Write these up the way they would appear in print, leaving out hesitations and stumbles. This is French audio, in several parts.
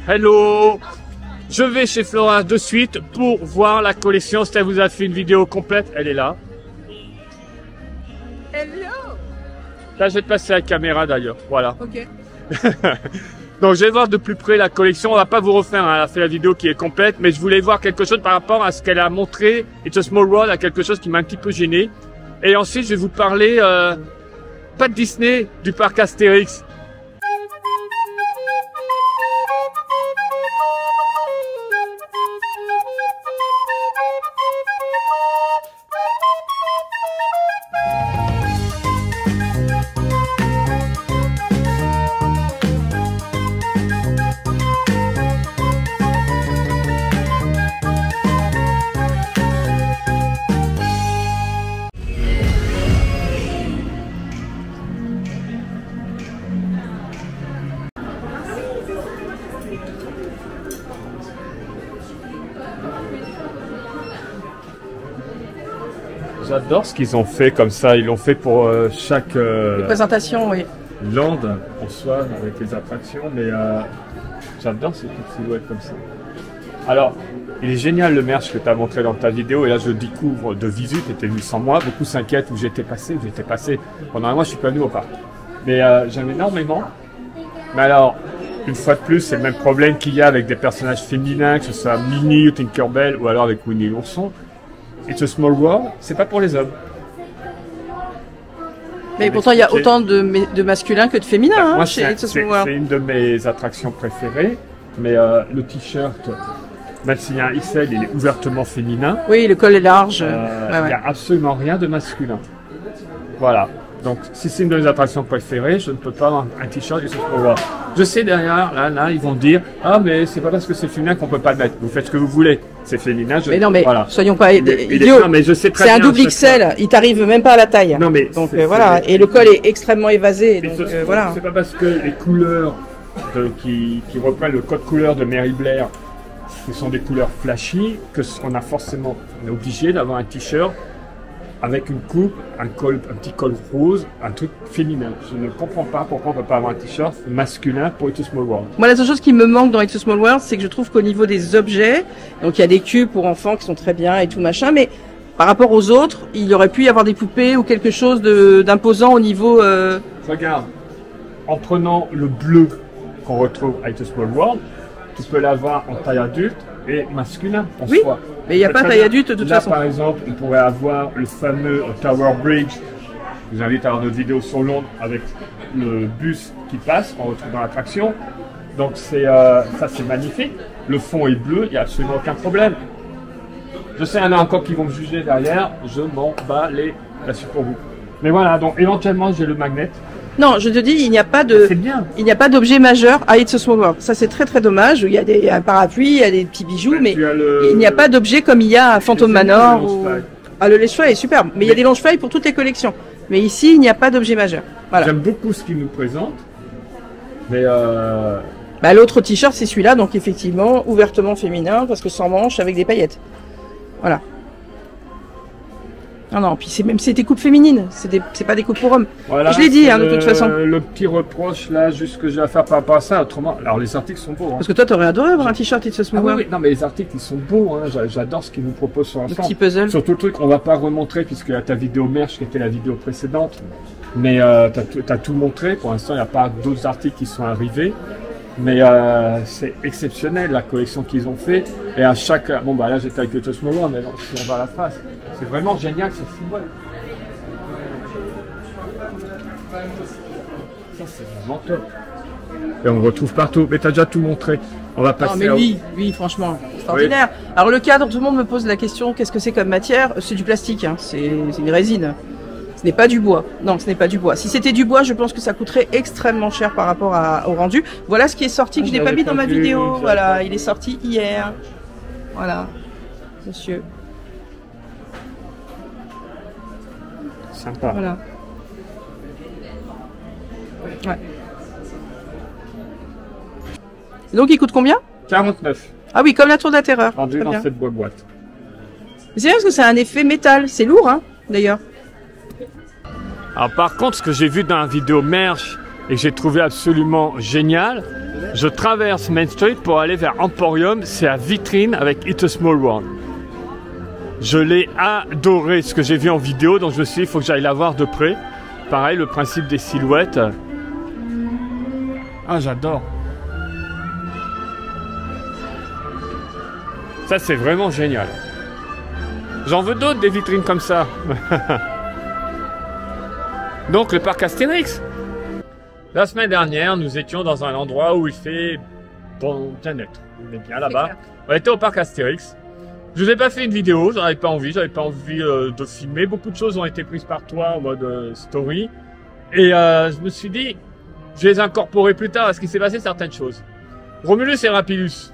Hello! Je vais chez Flora de suite pour voir la collection. Si elle vous a fait une vidéo complète, elle est là. Hello! Là, je vais te passer la caméra d'ailleurs. Voilà. Ok. Donc, je vais voir de plus près la collection. On va pas vous refaire, hein, elle a fait la vidéo qui est complète, mais je voulais voir quelque chose par rapport à ce qu'elle a montré. It's a Small World, à quelque chose qui m'a un petit peu gêné. Et ensuite, je vais vous parler, pas de Disney, du parc Astérix. J'adore ce qu'ils ont fait comme ça. Ils l'ont fait pour chaque Présentation, oui. land en soi avec les attractions, mais j'adore ces petites silhouettes comme ça. Alors, il est génial le merch que tu as montré dans ta vidéo, et là je le découvre de visu, tu étais venu sans moi, beaucoup s'inquiètent où j'étais passé. Pendant un mois je suis pas venu au parc. Mais j'aime énormément. Mais alors, une fois de plus, c'est le même problème qu'il y a avec des personnages féminins, que ce soit Minnie ou Tinkerbell, ou alors avec Winnie l'ourson. It's a Small World, c'est pas pour les hommes. Mais pourtant, il y a autant de masculins que de féminins Moi, chez It's a Small World. C'est une de mes attractions préférées, mais le t-shirt, même s'il y a un XL, il est ouvertement féminin. Oui, le col est large. Il n'y a absolument rien de masculin. Voilà. Donc, si c'est une de mes attractions préférées, je ne peux pas avoir un t-shirt It's a Small World. Je sais derrière, là, ils vont dire, ah, mais c'est pas parce que c'est féminin qu'on peut pas le mettre. Vous faites ce que vous voulez. C'est féminin. Mais non, mais voilà. soyons pas idiots. Non, mais je sais très c'est bien. un double XL. Il t'arrive même pas à la taille. Non, mais donc voilà. Et le col est extrêmement évasé. Donc voilà. C'est pas parce que les couleurs qui reprennent le code couleur de Mary Blair, qui sont des couleurs flashy, que on est obligé d'avoir un t-shirt avec une coupe, un petit col rose, un truc féminin. Je ne comprends pas pourquoi on ne peut pas avoir un t-shirt masculin pour It's a Small World. Moi, la seule chose qui me manque dans It's a Small World, c'est que je trouve qu'au niveau des objets, donc il y a des cubes pour enfants qui sont très bien et tout machin, mais par rapport aux autres, il y aurait pu y avoir des poupées ou quelque chose d'imposant au niveau... Regarde, en prenant le bleu qu'on retrouve à It's a Small World, tu peux l'avoir en taille adulte et masculin en soi. Mais il n'y a pas taille adulte de toute façon. Là, par exemple, on pourrait avoir le fameux Tower Bridge. Je vous invite à voir notre vidéo sur Londres avec le bus qui passe, qu'on retrouve dans l'attraction. Donc ça c'est magnifique. Le fond est bleu, il n'y a absolument aucun problème. Je sais, il y en a encore qui vont me juger derrière. Je m'en bats les là-dessus pour vous. Mais voilà, donc éventuellement j'ai le magnet. Non, je te dis, il n'y a pas d'objet majeur à It's a Small World. Ça, c'est très très dommage. Il y a un parapluie, il y a des petits bijoux, mais il n'y a pas d'objet comme il y a à Phantom Manor. Le lèche-feuille est superbe, mais il y a des lèche-feuilles pour toutes les collections. Mais ici, il n'y a pas d'objet majeur. Voilà. J'aime beaucoup ce qu'il nous présente, mais l'autre t-shirt, c'est celui-là, donc effectivement, ouvertement féminin, parce que sans manches, avec des paillettes. Voilà. Non, puis c'est des coupes féminines, c'est pas des coupes pour hommes. Voilà, je l'ai dit, de toute façon. Le petit reproche là, juste ce que j'ai à faire par rapport à ça, autrement. Alors les articles sont beaux. Hein. Parce que toi, t'aurais adoré avoir un t-shirt It's a Small World. Oui, non, mais les articles ils sont beaux. Hein. J'adore ce qu'ils nous proposent sur l'ensemble. Le petit puzzle. Surtout le truc, on va pas remontrer puisque ta vidéo merch qui était la vidéo précédente. Mais t'as tout montré. Pour l'instant, il n'y a pas d'autres articles qui sont arrivés. Mais c'est exceptionnel la collection qu'ils ont fait. Et à chaque... Bon, bah là, j'étais avec It's a Small World, mais si on va à la face, c'est vraiment génial, c'est fou. Ça, c'est vraiment top. Et on le retrouve partout. Mais t'as déjà tout montré. On va passer. Non, mais oui, franchement, extraordinaire. Oui. Alors, le cadre, tout le monde me pose la question, qu'est-ce que c'est comme matière? C'est du plastique, hein. C'est une résine. Ce n'est pas du bois. Non, ce n'est pas du bois. Si c'était du bois, je pense que ça coûterait extrêmement cher par rapport au rendu. Voilà ce qui est sorti, que je n'ai pas mis dans ma vidéo. Voilà, il est sorti hier. Voilà, monsieur. Sympa. Voilà. Ouais. Donc, il coûte combien? 49. Ah oui, comme la Tour de la Terreur. Vendu dans cette boîte. C'est bien parce que c'est un effet métal. C'est lourd, hein, d'ailleurs. Alors par contre, ce que j'ai vu dans la vidéo merch et que j'ai trouvé absolument génial, Je traverse Main Street pour aller vers Emporium, c'est à Vitrine avec It's a Small World. Je l'ai adoré ce que j'ai vu en vidéo, donc je me suis dit il faut que j'aille la voir de près. Pareil, le principe des silhouettes. Ah, j'adore. Ça, c'est vraiment génial. J'en veux d'autres, des vitrines comme ça. Donc, le parc Astérix. La semaine dernière, nous étions dans un endroit où il fait bon bien-être. On est bien là-bas. On était au parc Astérix. Je vous ai pas fait une vidéo, j'avais pas envie de filmer. Beaucoup de choses ont été prises par toi en mode story. Et je me suis dit, je vais les incorporer plus tard parce qu'il s'est passé certaines choses. Romulus et Rapidus.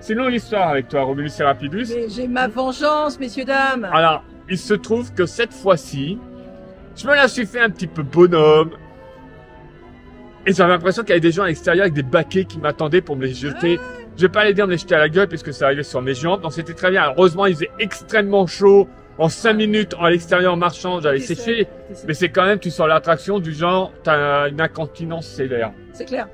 C'est une longue histoire avec toi, Romulus et Rapidus. Mais j'ai ma vengeance, messieurs, dames. Alors, il se trouve que cette fois-ci, je me la suis fait un petit peu bonhomme. Et j'avais l'impression qu'il y avait des gens à l'extérieur avec des baquets qui m'attendaient pour me les jeter. Je vais pas les dire de les jeter à la gueule puisque ça arrivait sur mes jambes. Donc c'était très bien. Alors, heureusement, il faisait extrêmement chaud. En 5 minutes, à l'extérieur, en marchant, j'avais séché. Mais c'est quand même, tu sens l'attraction du genre, t'as une incontinence sévère. C'est clair.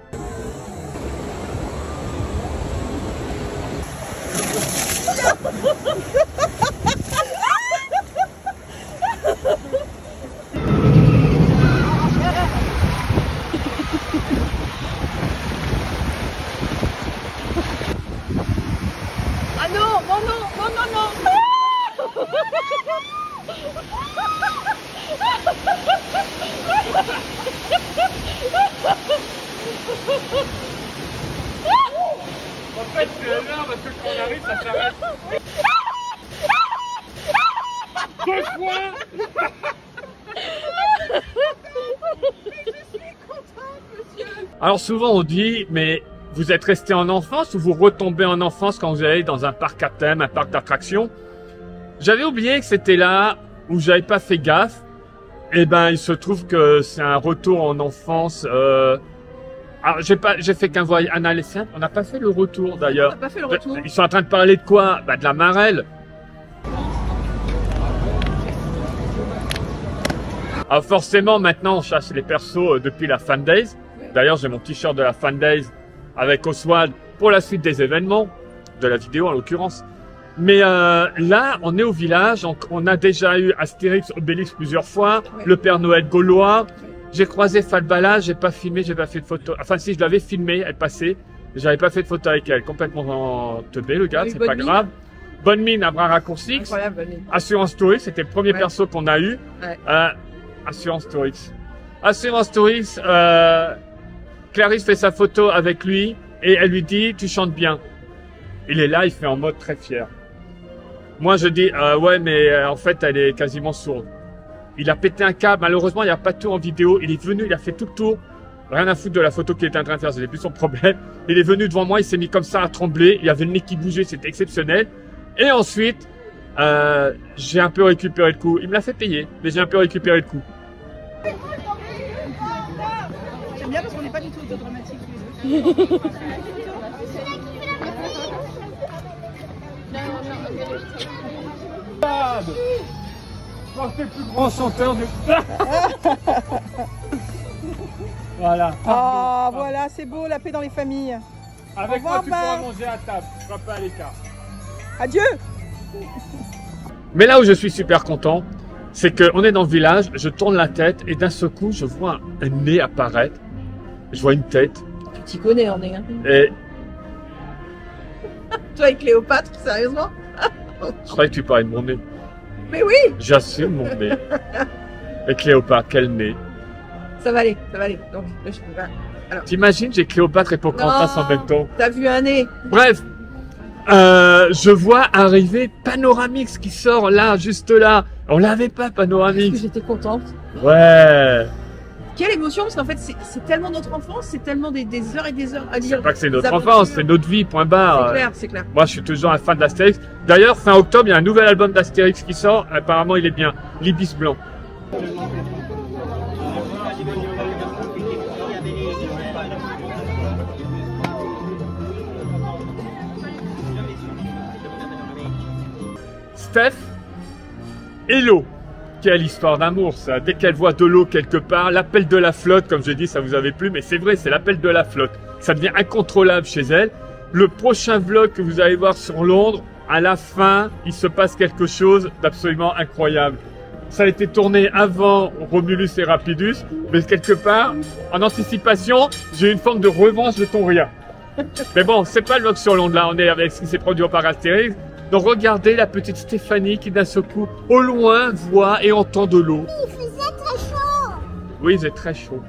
Ah non, non, non, non, non, non. En fait, c'est énorme parce que quand on arrive, ça s'arrête. Deux fois. Alors souvent on dit, mais vous êtes resté en enfance ou vous retombez en enfance quand vous allez dans un parc à thème, un parc d'attractions? J'avais oublié que c'était là où j'avais pas fait gaffe. Et ben il se trouve que c'est un retour en enfance. Alors j'ai fait qu'un voyage, un aller simple. On n'a pas fait le retour d'ailleurs. On n'a pas fait le retour. Ils sont en train de parler de quoi? Bah de la marelle. Alors forcément maintenant on chasse les persos depuis la Fan Days. D'ailleurs j'ai mon t-shirt de la Fan Days avec Oswald pour la suite des événements, de la vidéo en l'occurrence. Mais là on est au village, on a déjà eu Astérix, Obélix plusieurs fois, le Père Noël gaulois. J'ai croisé Falbala, j'ai pas filmé, j'ai pas fait de photo. Enfin si, je l'avais filmé, elle passait. J'avais pas fait de photo avec elle, complètement teubé le gars, c'est pas grave. Bonne mine à bras raccourcis. Incroyable, bonne mine. Assurance Tourix, c'était le premier perso qu'on a eu. Assurance Tourix. Assurance Tourix, Clarisse fait sa photo avec lui et elle lui dit « Tu chantes bien ». Il est là, il fait en mode très fier. Moi je dis « Ouais mais en fait elle est quasiment sourde ». Il a pété un câble, malheureusement il n'y a pas de tour en vidéo. Il est venu, il a fait tout le tour. Rien à foutre de la photo qu'il était en train de faire, c'était plus son problème. Il est venu devant moi, il s'est mis comme ça à trembler. Il y avait le nez qui bougeait, c'était exceptionnel. Et ensuite, j'ai un peu récupéré le coup. Il me l'a fait payer, mais j'ai un peu récupéré le coup. J'aime bien parce qu'on n'est pas du tout autodramatique tous les deux. Je pense que c'est le plus grand chanteur de... Voilà. Ah, voilà, c'est beau, la paix dans les familles. Avec moi, tu pourras manger à table. Tu ne seras pas à l'écart. Adieu. Mais là où je suis super content, c'est qu'on est dans le village, je tourne la tête et d'un seul coup, je vois un nez apparaître. Je vois une tête. Tu t'y connais en nez, hein. Et... Toi et Cléopâtre, sérieusement? Je croyais que tu parlais de mon nez. Mais oui. J'assume mon nez. Et Cléopâtre, quel nez? Ça va aller, ça va aller. Donc, là, je peux pas. Alors. T'imagines, j'ai Cléopâtre et Pocahontas en même temps. T'as vu un nez? Bref, je vois arriver Panoramix qui sort là, juste là. On l'avait pas, Panoramix. J'étais contente. Ouais. Quelle émotion, parce qu'en fait, c'est tellement notre enfance, c'est tellement des heures et des heures à dire. C'est pas que c'est notre enfance, c'est notre vie, point barre. C'est clair, c'est clair. Moi, je suis toujours un fan d'Astérix. D'ailleurs, fin octobre, il y a un nouvel album d'Astérix qui sort. Apparemment, il est bien. L'Ibis Blanc. Steph et l'eau. Quelle histoire d'amour ça. Dès qu'elle voit de l'eau quelque part, l'appel de la flotte, comme je dis, ça vous avait plu, mais c'est vrai, c'est l'appel de la flotte. ça devient incontrôlable chez elle. Le prochain vlog que vous allez voir sur Londres, à la fin, il se passe quelque chose d'absolument incroyable. Ça a été tourné avant Romulus et Rapidus, mais quelque part, en anticipation, j'ai une forme de revanche de ton rien. Mais bon, c'est pas le vlog sur Londres, là, on est avec ce qui s'est produit par Astérix. Donc regardez la petite Stéphanie qui d'un seul coup, au loin, voit et entend de l'eau. Il faisait très chaud. Oui, il faisait très chaud.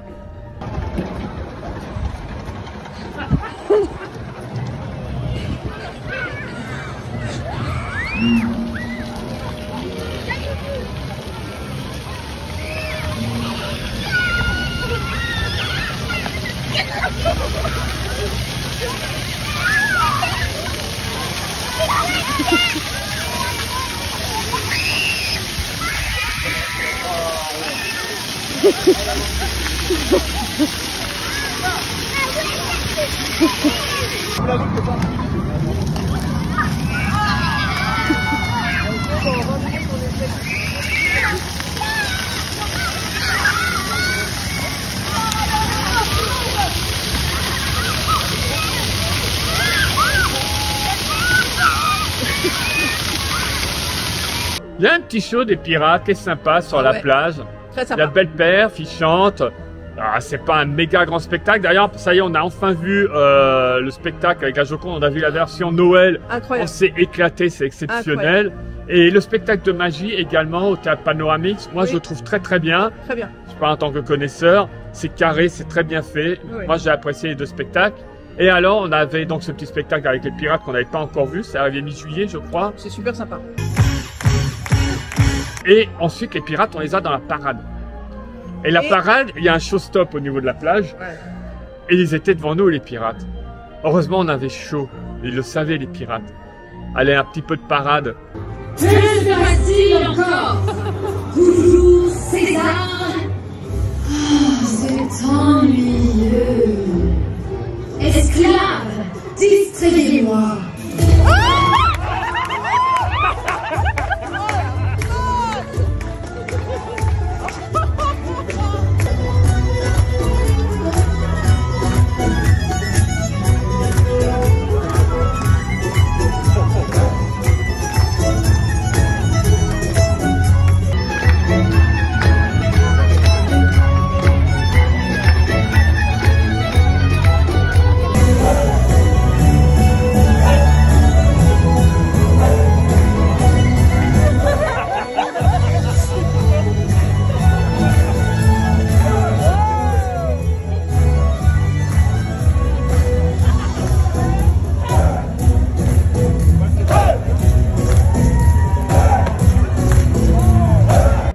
Il y a un petit show des pirates qui est sympa sur la plage. Très Il y sympa. a Belle Père qui chante. Ah, c'est pas un méga grand spectacle. D'ailleurs, ça y est, on a enfin vu le spectacle avec la Joconde. On a vu la version Noël. On Incroyable. s'est éclaté, c'est exceptionnel. Et le spectacle de magie également au Théâtre Panoramix, moi je le trouve très très bien. Très bien. Je parle en tant que connaisseur. C'est carré, c'est très bien fait. Oui. Moi j'ai apprécié les deux spectacles. Et alors, on avait donc ce petit spectacle avec les pirates qu'on n'avait pas encore vu. C'est arrivé mi-juillet, je crois. C'est super sympa. Et ensuite, les pirates, on les a dans la parade. Et la parade, il y a un show-stop au niveau de la plage. Ouais. Et ils étaient devant nous, les pirates. Heureusement, on avait chaud. Ils le savaient, les pirates. Allez, un petit peu de parade. Que se passe-t-il encore? Toujours César? Oh, c'est ennuyeux. Esclaves, distrayez-moi.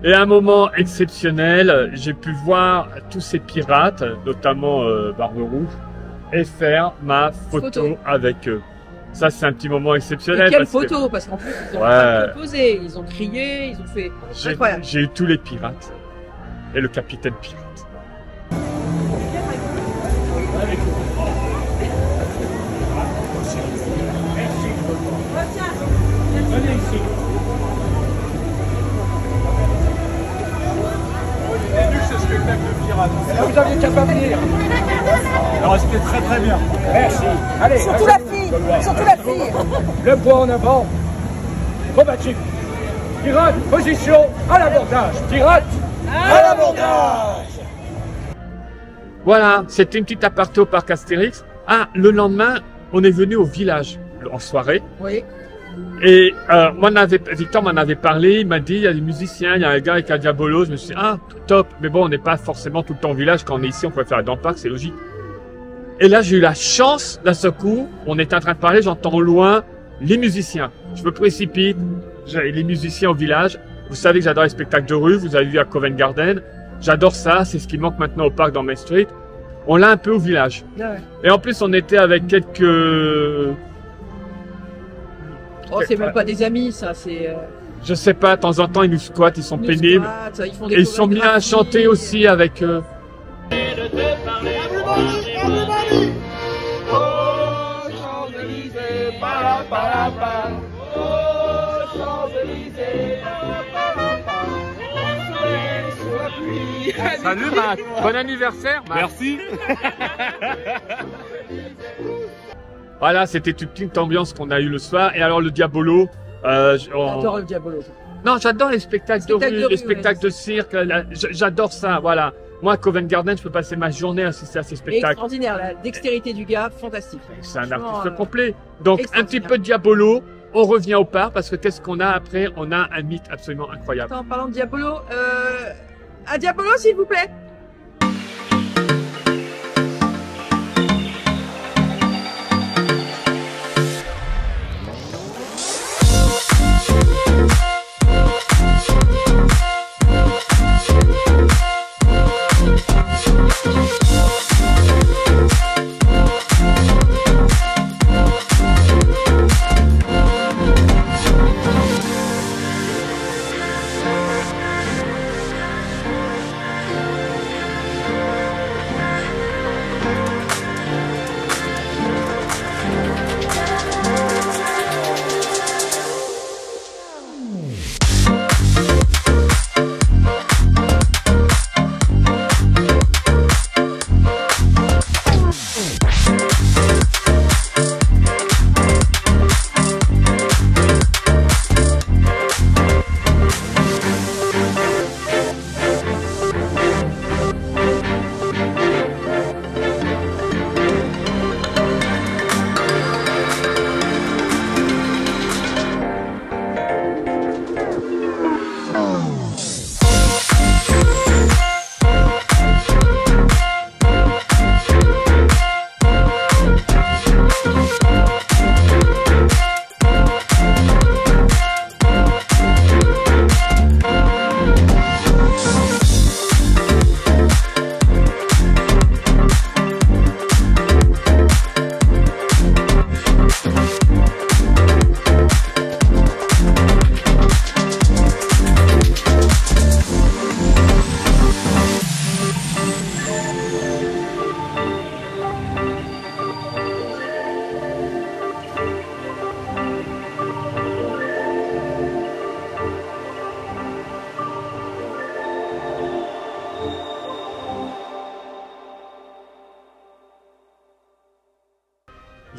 Et à un moment exceptionnel, j'ai pu voir tous ces pirates, notamment Barbe Rouge, et faire ma photo avec eux. Ça, c'est un petit moment exceptionnel. Et quelle parce que photo, parce qu'en plus, ils ont Ouais. pas proposé, ils ont crié, ils ont fait... Incroyable. j'ai eu tous les pirates et le capitaine pirate. Là, vous aviez qu'à pas venir. Alors, c'était très très bien. Merci. Allez. Surtout la fille, surtout la fille. Le poids en avant. Combatif. Pirate, position, à l'abordage. Pirate, à l'abordage. Voilà, c'était une petite aparté au parc Astérix. Ah, le lendemain, on est venu au village en soirée. Oui. Et Victor m'en avait parlé, il m'a dit, il y a des musiciens, il y a un gars avec un diabolo. Je me suis dit, ah, top. Mais bon, on n'est pas forcément tout le temps au village. Quand on est ici, on préfère aller dans le parc, c'est logique. Et là, j'ai eu la chance, d'un seul coup, on était en train de parler, j'entends au loin les musiciens. Je me précipite, j'ai les musiciens au village. Vous savez que j'adore les spectacles de rue, vous avez vu à Covent Garden. J'adore ça, c'est ce qui manque maintenant au parc dans Main Street. On l'a un peu au village. Ah ouais. Et en plus, on était avec quelques... Oh, c'est même pas des amis, ça, c'est... Je sais pas, de temps en temps, ils nous squattent, ils sont pénibles. Ils font des Et ils sont mis à chanter aussi avec eux. Salut Matt, Bon anniversaire, Matt. merci. Voilà, c'était une petite ambiance qu'on a eu le soir. Et alors le Diabolo. J'adore le Diabolo. Non, j'adore les spectacles de rue, les spectacles de cirque. J'adore ça, voilà. Moi, à Covent Garden, je peux passer ma journée à assister à ces spectacles. Extraordinaire, la dextérité du gars, fantastique. C'est un artiste complet. Donc, un petit peu de Diabolo, on revient au parc, parce que qu'est-ce qu'on a après? On a un mythe absolument incroyable. Attends, en parlant de Diabolo, à Diabolo, s'il vous plaît.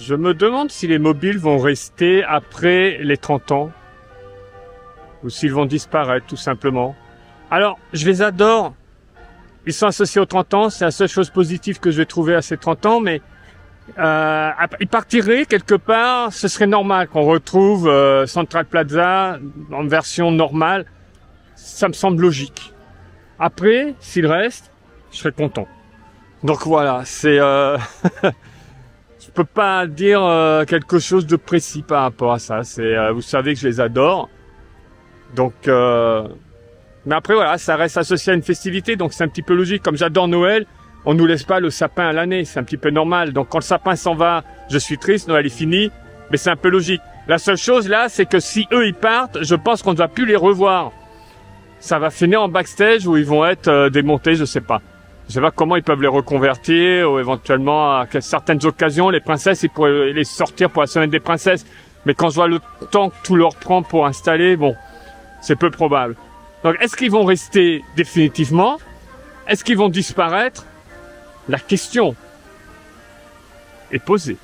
Je me demande si les mobiles vont rester après les 30 ans ou s'ils vont disparaître tout simplement. Alors, je les adore. Ils sont associés aux 30 ans, c'est la seule chose positive que je vais trouver à ces 30 ans, mais ils partiraient quelque part, ce serait normal qu'on retrouve Central Plaza en version normale. Ça me semble logique. Après, s'il reste, je serais content. Donc voilà, c'est... Je peux pas dire quelque chose de précis par rapport à ça. C'est, vous savez que je les adore. Donc, mais après voilà, ça reste associé à une festivité, donc c'est un petit peu logique. Comme j'adore Noël, on nous laisse pas le sapin à l'année, c'est un petit peu normal. Donc quand le sapin s'en va, je suis triste, Noël est fini, mais c'est un peu logique. La seule chose là, c'est que si eux ils partent, je pense qu'on ne va plus les revoir. Ça va finir en backstage où ils vont être démontés, je sais pas. Je sais pas comment ils peuvent les reconvertir ou éventuellement à certaines occasions, les princesses, ils pourraient les sortir pour la semaine des princesses. Mais quand je vois le temps que tout leur prend pour installer, bon, c'est peu probable. Donc, est-ce qu'ils vont rester définitivement? Est-ce qu'ils vont disparaître? La question est posée.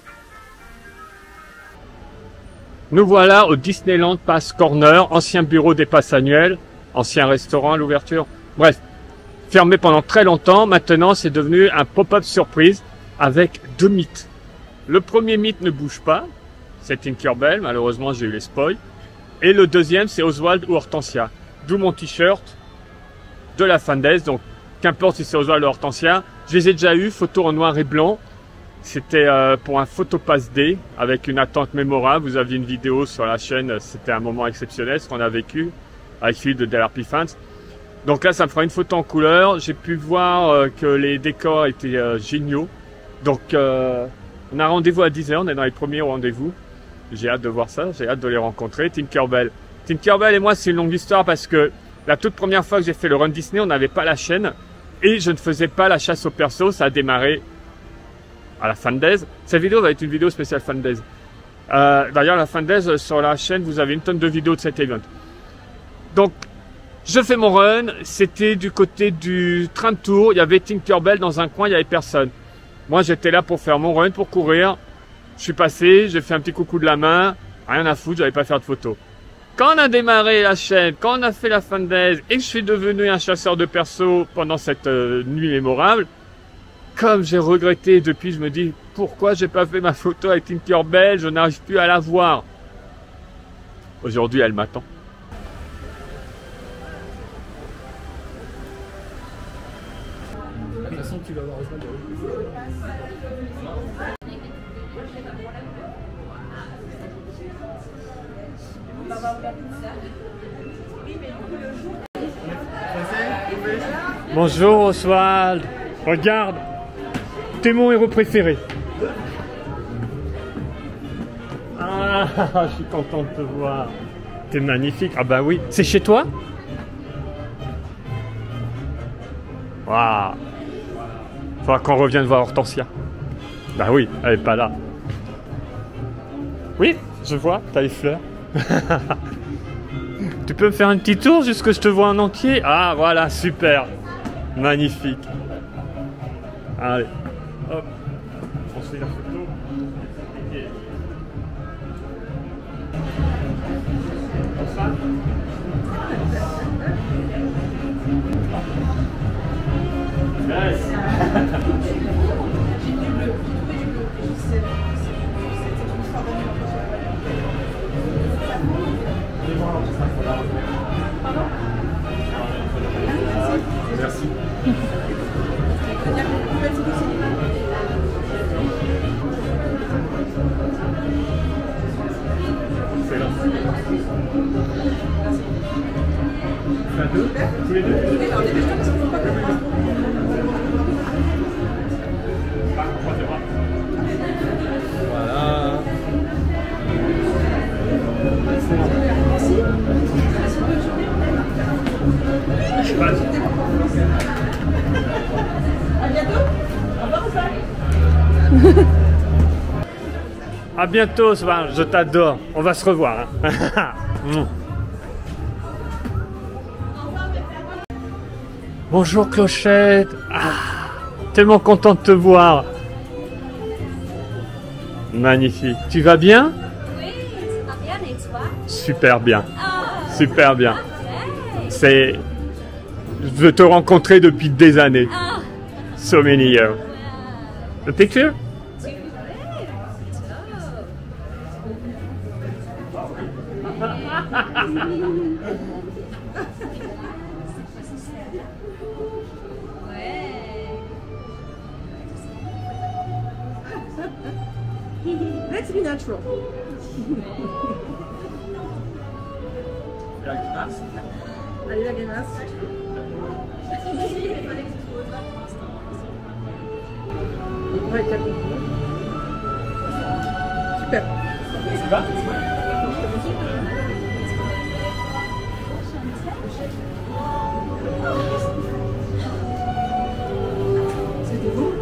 Nous voilà au Disneyland Pass Corner, ancien bureau des passes annuels, ancien restaurant à l'ouverture. Bref. Fermé pendant très longtemps, maintenant c'est devenu un pop-up surprise avec deux mythes. Le premier mythe ne bouge pas, c'est Tinkerbell, malheureusement j'ai eu les spoils. Et le deuxième c'est Oswald ou Hortensia. D'où mon t-shirt de la Fandaise, donc qu'importe si c'est Oswald ou Hortensia. Je les ai déjà eu, photos en noir et blanc. C'était pour un Photopass Day avec une attente mémorable. Vous aviez une vidéo sur la chaîne, c'était un moment exceptionnel ce qu'on a vécu avec Philippe de DLRP Fans. Donc là, ça me fera une photo en couleur. J'ai pu voir que les décors étaient géniaux. Donc, on a rendez-vous à 10h. On est dans les premiers rendez-vous. J'ai hâte de voir ça. J'ai hâte de les rencontrer. Tinkerbell. Tinkerbell et moi, c'est une longue histoire parce que la toute première fois que j'ai fait le Run Disney, on n'avait pas la chaîne. Et je ne faisais pas la chasse aux persos. Ça a démarré à la Fandaise. Cette vidéo va être une vidéo spéciale Fandaise. D'ailleurs, la Fandaise, sur la chaîne, vous avez une tonne de vidéos de cet event. Donc, je fais mon run, c'était du côté du train de tour, il y avait Tinkerbell dans un coin, il n'y avait personne. Moi j'étais là pour faire mon run, pour courir, Je suis passé, j'ai fait un petit coucou de la main, rien à foutre, j'allais pas faire de photos. Quand on a démarré la chaîne, quand on a fait la fanbase et que je suis devenu un chasseur de perso pendant cette nuit mémorable, comme j'ai regretté depuis, je me dis pourquoi j'ai pas fait ma photo avec Tinkerbell, je n'arrive plus à la voir. Aujourd'hui, elle m'attend. De toute façon, tu vas avoir besoin de... Bonjour Oswald, regarde, t'es mon héros préféré. Ah, je suis content de te voir. T'es magnifique. Ah bah oui, c'est chez toi? Waouh. Faudra qu'on revienne voir Hortensia. Bah oui, elle est pas là. Oui, je vois, t'as les fleurs. Tu peux me faire un petit tour jusqu'à ce que je te vois en entier? Ah voilà, super. Magnifique. Allez, hop. On se fait la photo. Et... comme ça. Yes. Merci. C'est là. Un, deux, tous les deux. Voilà. À bientôt, je t'adore. On va se revoir. Hein. Bonjour Clochette. Ah, tellement content de te voir. Magnifique. Tu vas bien? Oui, ça va bien et toi? Super bien. Oh, Super bien. parfait. C'est... Je veux te rencontrer depuis des années. Oh, So many years. The picture? tu veux? Let's be natural. Allez, la grimace. Ouais, t'as compris. Super. Tu vas? C'était beau.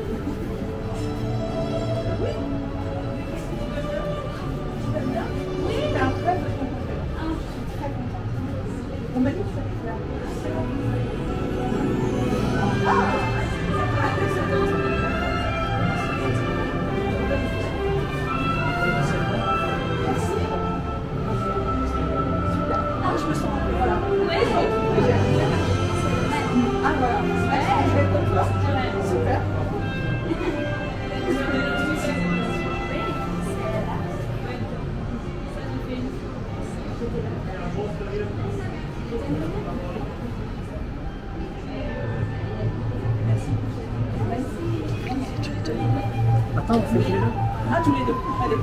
Attends, on fait les deux. Ah, tous les deux. Allez.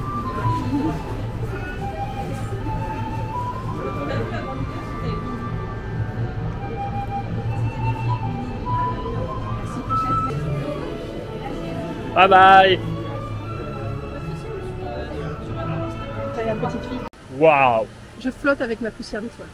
Bye bye. T'as la petite fille. Waouh. Je flotte avec ma poussière d'étoile.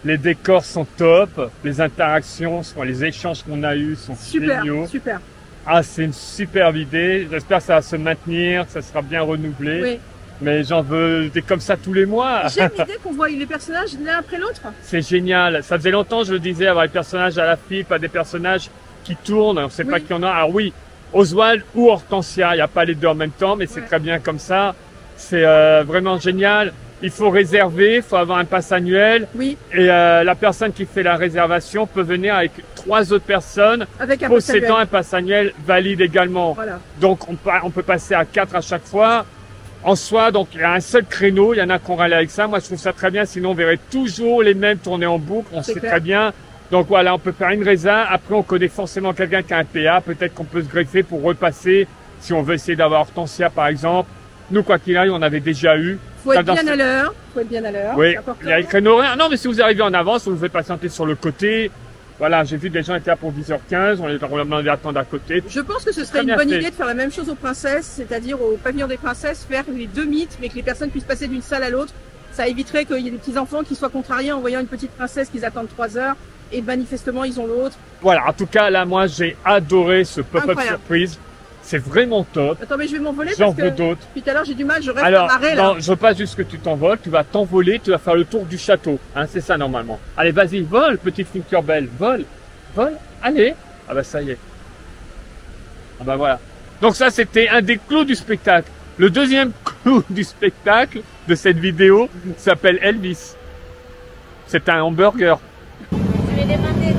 Les décors sont top, les interactions, les échanges qu'on a eus sont Super, géniaux. super. Ah, c'est une superbe idée. J'espère que ça va se maintenir, que ça sera bien renouvelé. Oui. Mais j'en veux des comme ça tous les mois. J'aime l'idée qu'on voit les personnages l'un après l'autre. C'est génial. Ça faisait longtemps, je le disais, avoir des personnages à la file, pas des personnages qui tournent. On ne sait pas Oui. qui en a. Alors oui, Oswald ou Hortensia. Il n'y a pas les deux en même temps, mais c'est très bien comme ça. C'est vraiment génial. Il faut réserver, il faut avoir un pass annuel. Oui. Et la personne qui fait la réservation peut venir avec 3 autres personnes Avec un pass possédant annuel. un pass annuel valide également. Voilà. Donc on peut passer à 4 à chaque fois. En soi, donc il y a un seul créneau, il y en a qui ont râlé avec ça. Moi je trouve ça très bien, sinon on verrait toujours les mêmes tourner en boucle, on C'est sait clair. très bien. Donc voilà, on peut faire une résa. Après on connaît forcément quelqu'un qui a un PA, peut-être qu'on peut se greffer pour repasser si on veut essayer d'avoir Hortensia par exemple. Nous quoi qu'il arrive, on avait déjà eu. Faut être Dans bien ce- à l'heure. Faut être bien à l'heure. Oui, c'est important. il y a le créneau horaire. Non mais si vous arrivez en avance, on vous fait patienter sur le côté. Voilà, j'ai vu des gens étaient là pour 10h15, on les a demandé d'attendre à côté. Je pense que ce Très serait une bien bonne fait. idée de faire la même chose aux princesses, c'est-à-dire au pavillon des princesses, faire les 2 mythes, mais que les personnes puissent passer d'une salle à l'autre. Ça éviterait qu'il y ait des petits enfants qui soient contrariés en voyant une petite princesse qu'ils attendent 3 heures et manifestement ils ont l'autre. Voilà, en tout cas là moi j'ai adoré ce pop-up Incroyable. surprise. C'est vraiment top. Attends, mais je vais m'envoler J'en parce veux que d'autres. depuis tout à l'heure j'ai du mal, je reste Alors, amarrée là. non, je veux pas juste que tu t'envoles, tu vas t'envoler, tu vas faire le tour du château. Hein, c'est ça normalement. Allez, vas-y, vole, petite Tinkerbell, vole, vole, allez. Ah bah ça y est. Ah bah voilà. Donc ça c'était un des clous du spectacle. Le deuxième clou du spectacle de cette vidéo s'appelle Elvis. C'est un hamburger. Je vais demander.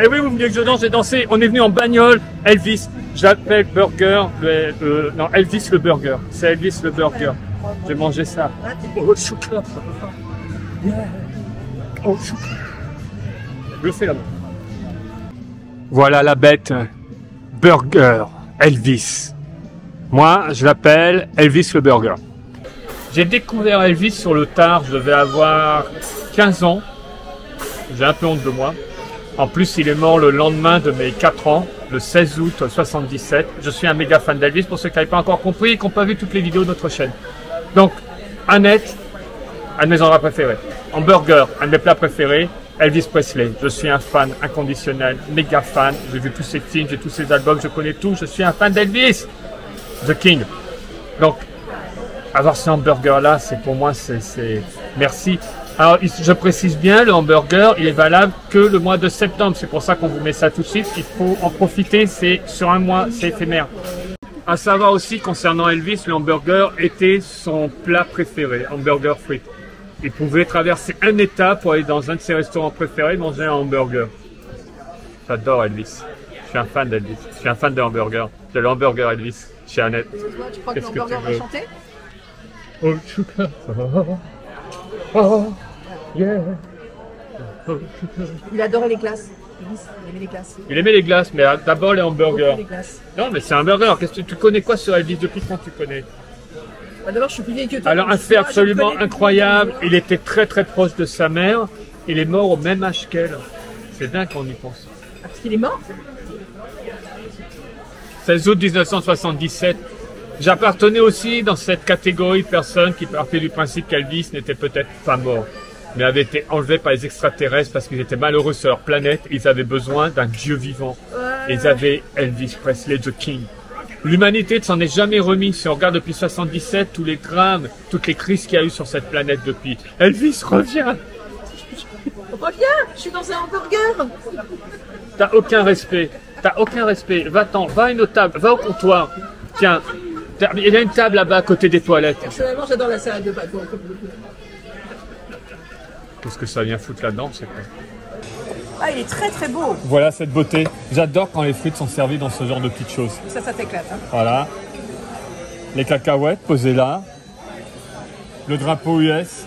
Eh oui, vous me dites que je danse, j'ai dansé. On est venu en bagnole. Elvis, j'appelle burger. Non, Elvis le burger. C'est Elvis le burger. J'ai mangé ça. Oh, chocolat. Yeah. Oh, chocolat. Je le fais là-bas. Voilà la bête. Burger. Elvis. Moi, je l'appelle Elvis le burger. J'ai découvert Elvis sur le tard. Je devais avoir 15 ans. J'ai un peu honte de moi. En plus, il est mort le lendemain de mes 4 ans, le 16 août 77. Je suis un méga fan d'Elvis, pour ceux qui n'avaient pas encore compris et qui n'ont pas vu toutes les vidéos de notre chaîne. Donc, Annette, un de mes endroits préférés. Hamburger, un de mes plats préférés. Elvis Presley, je suis un fan inconditionnel, méga fan. J'ai vu tous ses films, j'ai tous ses albums, je connais tout. Je suis un fan d'Elvis, The King. Donc, avoir ce hamburger-là, c'est pour moi, c'est merci. Alors, je précise bien, le hamburger, il est valable que le mois de septembre. C'est pour ça qu'on vous met ça tout de suite. Il faut en profiter, c'est sur un mois, c'est éphémère. À savoir aussi, concernant Elvis, le hamburger était son plat préféré, hamburger frites. Il pouvait traverser un état pour aller dans un de ses restaurants préférés manger un hamburger. J'adore Elvis. Je suis un fan d'Elvis. Je suis un fan de hamburger. J'ai le hamburger Elvis chez Annette. Tu crois que Qu'est-ce que l'hamburger tu va veux chanter? Oh, chocolat. Oh, yeah. Oh, chocolat. Il adorait les classes. Il aimait les glaces. Il aimait les glaces, mais d'abord les hamburgers. Les glaces. Non, mais c'est un burger. Qu'est-ce que tu connais quoi sur Elvis? Depuis quand tu connais? Bah, d'abord, je suis plus vieille que toi. Alors, un fait absolument incroyable. Il était très très proche de sa mère. Il est mort au même âge qu'elle. C'est dingue quand on y pense. Ah, parce qu'il est mort? 16 août 1977. J'appartenais aussi dans cette catégorie de personnes qui partaient du principe qu'Elvis n'était peut-être pas mort, mais avait été enlevé par les extraterrestres parce qu'ils étaient malheureux sur leur planète. Ils avaient besoin d'un dieu vivant. Ils avaient Elvis Presley, the King. L'humanité ne s'en est jamais remis. Si on regarde depuis 77, tous les drames, toutes les crises qu'il y a eu sur cette planète depuis. Elvis, reviens! Reviens, je suis dans un hamburger. T'as aucun respect. T'as aucun respect. Va-t'en, va à une autre table, va au comptoir. Tiens, il y a une table là-bas à côté des toilettes. Personnellement, j'adore la salade de pâtes. Qu'est-ce que ça vient foutre là-dedans, c'est quoi? Ah, il est très très beau. Voilà cette beauté. J'adore quand les frites sont servis dans ce genre de petites choses. Ça t'éclate. Hein. Voilà. Les cacahuètes posées là. Le drapeau US.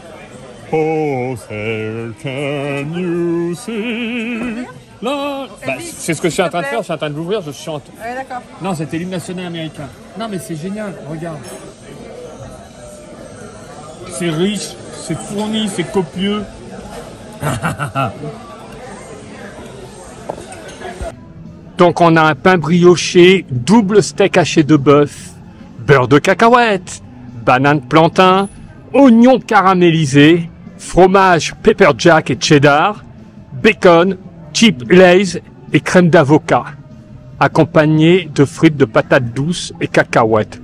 Oh, there can you see? Là. Bah, c'est ce que je suis en train de faire. Je suis en train de l'ouvrir, je chante. Ouais, d'accord. Non, c'était l'hymne national américain. Non, mais c'est génial. Regarde. C'est riche, c'est fourni, c'est copieux. Donc on a un pain brioché, double steak haché de bœuf, beurre de cacahuète, banane plantain, oignons caramélisés, fromage pepper jack et cheddar, bacon, chip Lay's et crème d'avocat, accompagné de frites de patates douces et cacahuètes.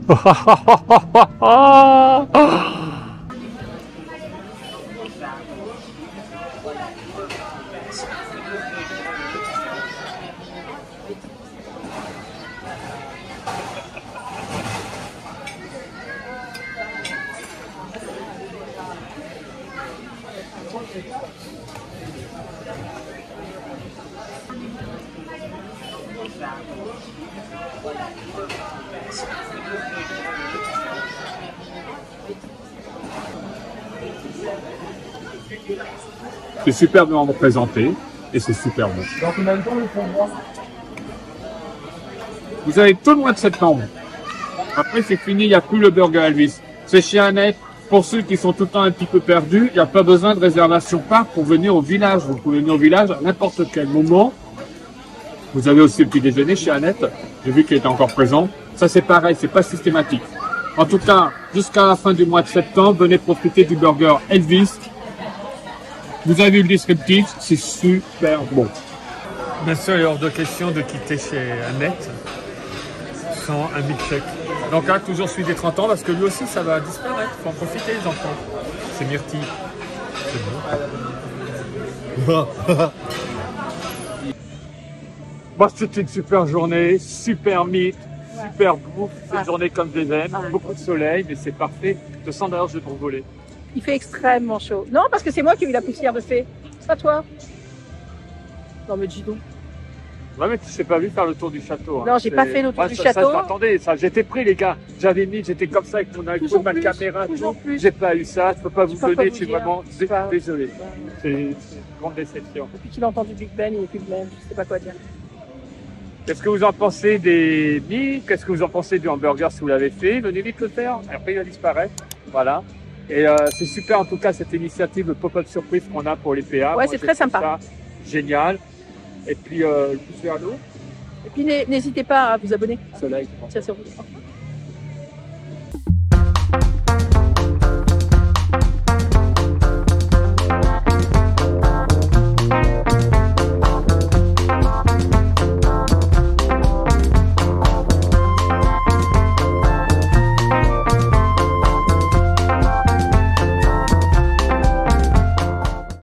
C'est superbement représenté et c'est super bon. Dans combien de temps le convoi? Vous avez tout le mois de septembre. Après c'est fini, il n'y a plus le burger Elvis. C'est chez Annette. Pour ceux qui sont tout le temps un petit peu perdus, il n'y a pas besoin de réservation par pour venir au village. Vous pouvez venir au village à n'importe quel moment. Vous avez aussi le petit déjeuner chez Annette. J'ai vu qu'il était encore présent. Ça c'est pareil, c'est pas systématique. En tout cas, jusqu'à la fin du mois de septembre, venez profiter du burger Elvis. Vous avez vu le descriptif, c'est super bon. Bien sûr, il est hors de question de quitter chez Annette sans un milkshake. Donc là, toujours celui des 30 ans, parce que lui aussi, ça va disparaître. Il faut en profiter, les enfants. C'est myrtille. C'est bon. Bon, c'était une super journée, super mythe, super bouffe. Cette journée comme je les aime. Beaucoup de soleil, mais c'est parfait. Je sens d'ailleurs que je vais t'envoler. Il fait extrêmement chaud. Non, parce que c'est moi qui ai eu la poussière de fée. C'est pas toi. Non, mais dis donc. Ouais, mais tu t'es pas vu faire le tour du château. Hein. Non, j'ai pas fait le tour du château. Attendez, ça, j'étais pris, les gars. J'étais comme ça avec mon iPhone, ma caméra, tout. J'ai pas eu ça. Je peux pas vous donner. Je suis vraiment désolé. C'est une grande déception. Depuis qu'il a entendu Big Ben, il est plus le même. Je sais pas quoi dire. Qu'est-ce que vous en pensez des mythes? Qu'est-ce que vous en pensez du hamburger si vous l'avez fait? Venez vite le faire. Après, il va disparaître. Voilà. Et c'est super en tout cas cette initiative de pop-up surprise qu'on a pour les PA. Ouais, c'est très sympa. Ça, génial. Et puis le pouce vers l'eau. Et puis n'hésitez pas à vous abonner. Soleil. Tiens, sur vous.